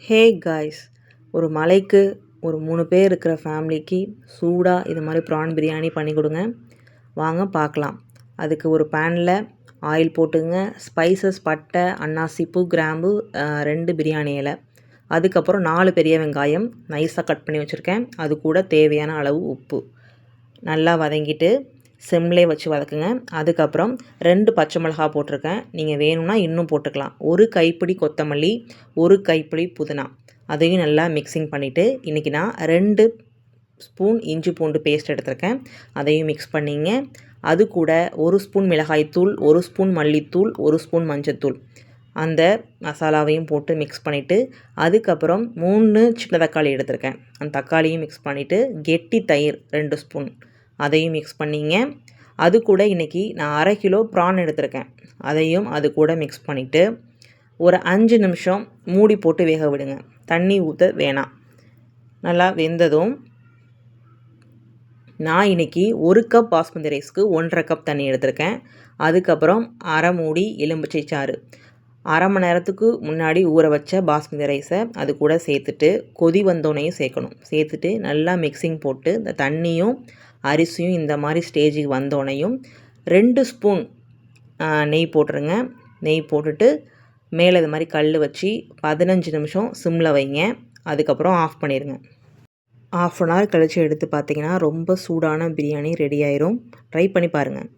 Hey guys, ஒரு மலைக்கு ஒரு 3 பேர் இருக்கிற ஃபேமிலிக்கு சூடாக இது மாதிரி ப்ரான் பிரியாணி பண்ணி கொடுங்க. வாங்க பார்க்கலாம். அதுக்கு ஒரு பேனில் ஆயில் போட்டுங்க. ஸ்பைசஸ் பட்டை, அன்னாசிப்பூ, கிராம்பு, 2 பிரியாணி இலை, அதுக்கப்புறம் 4 பெரிய வெங்காயம் நைஸாக கட் பண்ணி வச்சுருக்கேன். அது கூட தேவையான அளவு உப்பு நல்லா வதங்கிட்டு சிம்லே வச்சு வதக்குங்க. அதுக்கப்புறம் 2 பச்சை மிளகா போட்டிருக்கேன். நீங்கள் வேணும்னா இன்னும் போட்டுக்கலாம். ஒரு கைப்பிடி கொத்தமல்லி, ஒரு கைப்பிடி புதினா, அதையும் நல்லா மிக்சிங் பண்ணிவிட்டு இன்றைக்கி நான் 2 ஸ்பூன் இஞ்சி பூண்டு பேஸ்ட் எடுத்திருக்கேன். அதையும் மிக்ஸ் பண்ணிங்க. அது கூட 1 ஸ்பூன் மிளகாய்த்தூள், 1 ஸ்பூன் மல்லித்தூள், 1 ஸ்பூன் மஞ்சத்தூள், அந்த மசாலாவையும் போட்டு மிக்ஸ் பண்ணிவிட்டு அதுக்கப்புறம் 3 சின்ன தக்காளி எடுத்திருக்கேன். அந்த தக்காளியும் மிக்ஸ் பண்ணிவிட்டு கெட்டி தயிர் 2 ஸ்பூன் அதையும் மிக்ஸ் பண்ணிங்க. அது கூட இன்றைக்கி நான் 1/2 கிலோ ப்ரான் எடுத்திருக்கேன். அதையும் அது கூட மிக்ஸ் பண்ணிவிட்டு ஒரு 5 நிமிஷம் மூடி போட்டு வேக விடுங்க. தண்ணி ஊற்ற வேணாம். நல்லா வெந்ததும் நான் இன்றைக்கி 1 கப் பாஸ்மதி ரைஸ்க்கு 1.5 கப் தண்ணி எடுத்திருக்கேன். அதுக்கப்புறம் அரை மூடி எலுமிச்சை சாறு, அரை மணி நேரத்துக்கு முன்னாடி ஊற வச்ச பாஸ்மதி ரைஸை அது கூட சேர்த்துட்டு கொதி வந்தோடனையும் சேர்க்கணும். சேர்த்துட்டு நல்லா மிக்சிங் போட்டு இந்த தண்ணியும் அரிசியும் இந்த மாதிரி ஸ்டேஜுக்கு வந்தோடனையும் 2 ஸ்பூன் நெய் போட்டுருங்க. நெய் போட்டுட்டு மேலே இது மாதிரி கல் வச்சு 15 நிமிஷம் சிம்மில் வைங்க. அதுக்கப்புறம் ஆஃப் பண்ணிடுங்க. 1/2 அன் ஹவர் கழித்து எடுத்து பார்த்தீங்கன்னா ரொம்ப சூடான பிரியாணி ரெடி ஆயிரும். ட்ரை பண்ணி பாருங்கள்.